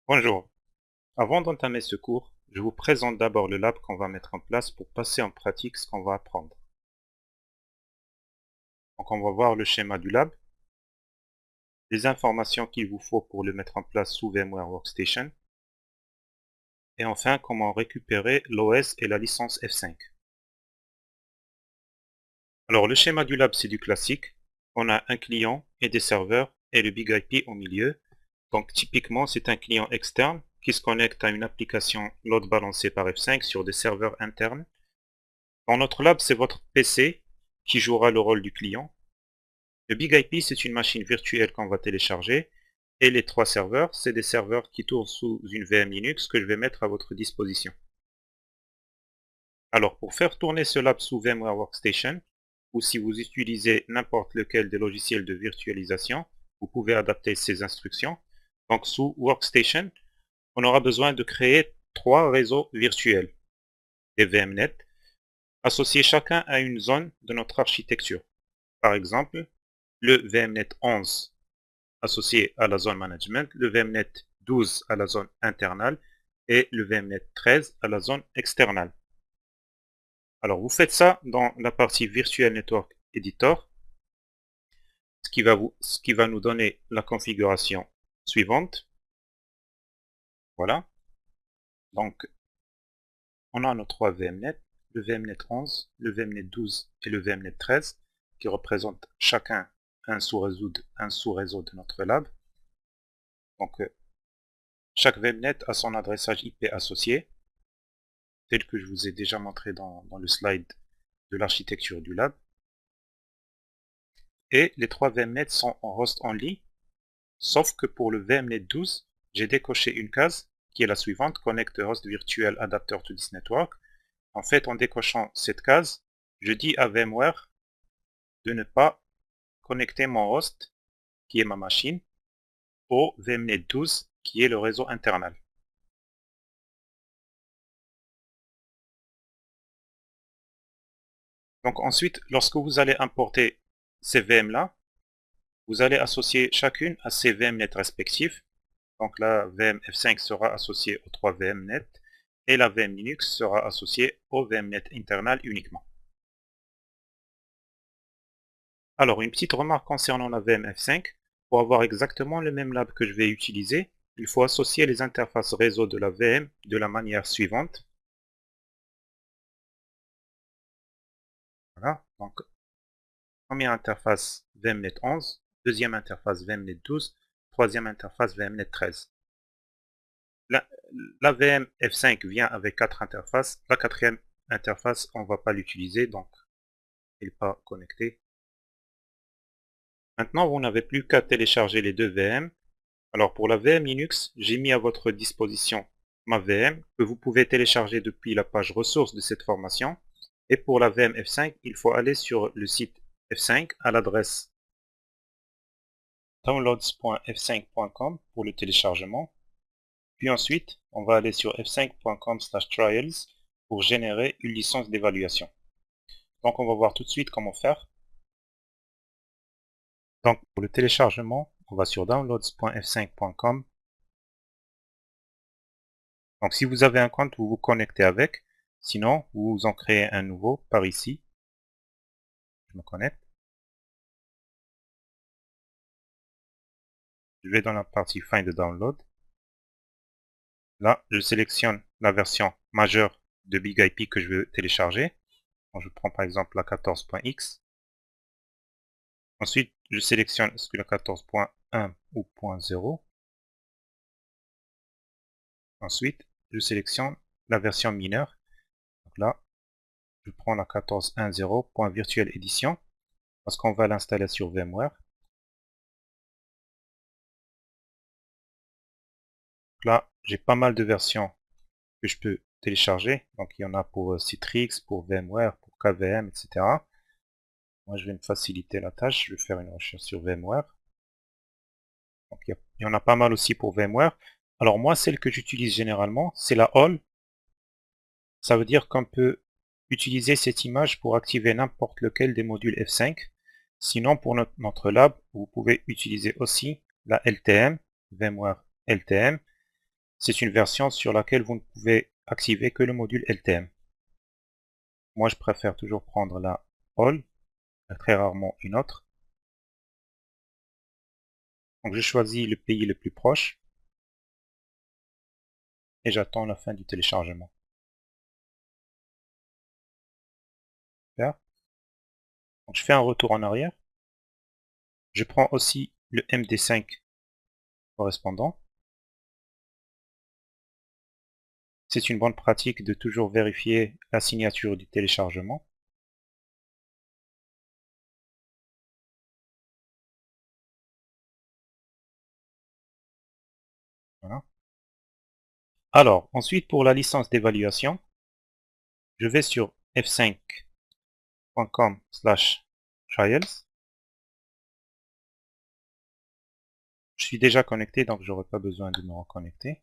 Bonjour. Avant d'entamer ce cours, je vous présente d'abord le lab qu'on va mettre en place pour passer en pratique ce qu'on va apprendre. Donc on va voir le schéma du lab, les informations qu'il vous faut pour le mettre en place sous VMware Workstation, et enfin comment récupérer l'OS et la licence F5. Alors le schéma du lab c'est du classique. On a un client et des serveurs et le Big IP au milieu. Donc typiquement c'est un client externe qui se connecte à une application load balancée par F5 sur des serveurs internes. Dans notre lab, c'est votre PC qui jouera le rôle du client. Le Big IP, c'est une machine virtuelle qu'on va télécharger. Et les trois serveurs, c'est des serveurs qui tournent sous une VM Linux que je vais mettre à votre disposition. Alors, pour faire tourner ce lab sous VMware Workstation, ou si vous utilisez n'importe lequel des logiciels de virtualisation, vous pouvez adapter ces instructions. Donc, sous Workstation, on aura besoin de créer trois réseaux virtuels, des VMNet, associés chacun à une zone de notre architecture. Par exemple, le VMnet 11 associé à la zone management, le VMnet 12 à la zone internale et le VMnet 13 à la zone externale. Alors vous faites ça dans la partie Virtual Network Editor, ce qui va nous donner la configuration suivante. Voilà. Donc on a nos trois VMnet, le VMnet 11, le VMnet 12 et le VMnet 13, qui représentent chacun un sous-réseau de notre lab. Donc chaque VMnet a son adressage IP associé, tel que je vous ai déjà montré dans le slide de l'architecture du lab. Et les trois VMnet sont en host only, sauf que pour le VMnet 12, j'ai décoché une case qui est la suivante, Connect Host Virtual Adapter to this network. En fait, en décochant cette case, je dis à VMware de ne pas connecter mon host, qui est ma machine, au VMnet 12, qui est le réseau internal. Donc ensuite, lorsque vous allez importer ces VM-là, vous allez associer chacune à ces VMNet respectifs. Donc la VM F5 sera associée aux 3 VMNet et la VM Linux sera associée au VMNet internal uniquement. Alors une petite remarque concernant la VM F5. Pour avoir exactement le même lab que je vais utiliser, il faut associer les interfaces réseau de la VM de la manière suivante. Voilà, donc première interface VMNet 11, deuxième interface VMNet 12, troisième interface VMNet 13. La VM F5 vient avec 4 interfaces. La quatrième interface, on ne va pas l'utiliser, donc elle n'est pas connectée. Maintenant, vous n'avez plus qu'à télécharger les deux VM. Alors pour la VM Linux, j'ai mis à votre disposition ma VM que vous pouvez télécharger depuis la page ressources de cette formation. Et pour la VM F5, il faut aller sur le site F5 à l'adresse downloads.f5.com pour le téléchargement. Puis ensuite, on va aller sur f5.com/trials pour générer une licence d'évaluation. Donc on va voir tout de suite comment faire. Donc pour le téléchargement, on va sur downloads.f5.com. Donc si vous avez un compte, vous vous connectez avec. Sinon, vous en créez un nouveau par ici. Je me connecte. Je vais dans la partie Find the Download. Là, je sélectionne la version majeure de Big IP que je veux télécharger. Donc, je prends par exemple la 14.x. Ensuite, je sélectionne est-ce que la 14.1 ou .0. Ensuite, je sélectionne la version mineure. Donc là, je prends la 14.1.0.virtual edition parce qu'on va l'installer sur VMware. Donc là, j'ai pas mal de versions que je peux télécharger. Donc il y en a pour Citrix, pour VMware, pour KVM, etc. Moi, je vais me faciliter la tâche. Je vais faire une recherche sur VMware. Donc il y en a pas mal aussi pour VMware. Alors moi, celle que j'utilise généralement, c'est la All. Ça veut dire qu'on peut utiliser cette image pour activer n'importe lequel des modules F5. Sinon, pour notre lab, vous pouvez utiliser aussi la LTM, VMware LTM, c'est une version sur laquelle vous ne pouvez activer que le module LTM. Moi, je préfère toujours prendre la All, très rarement une autre. Donc, je choisis le pays le plus proche et j'attends la fin du téléchargement. Super. Donc, je fais un retour en arrière. Je prends aussi le MD5 correspondant. C'est une bonne pratique de toujours vérifier la signature du téléchargement. Voilà. Alors, ensuite pour la licence d'évaluation, je vais sur f5.com/trials. Je suis déjà connecté, donc j'aurai pas besoin de me reconnecter.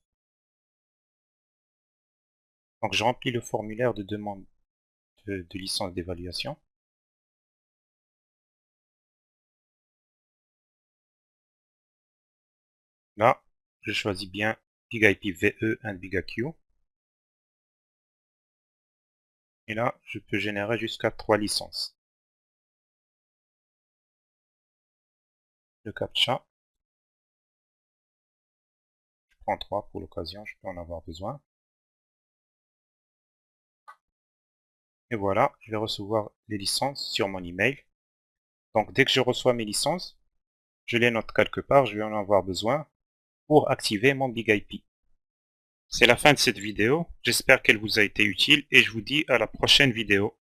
Donc je remplis le formulaire de demande de licence d'évaluation. Là, je choisis bien BigIP VE and BigIQ. Et là, je peux générer jusqu'à 3 licences. Le CAPTCHA. Je prends 3 pour l'occasion, je peux en avoir besoin. Et voilà, je vais recevoir les licences sur mon email. Donc dès que je reçois mes licences, je les note quelque part, je vais en avoir besoin pour activer mon BigIP. C'est la fin de cette vidéo, j'espère qu'elle vous a été utile et je vous dis à la prochaine vidéo.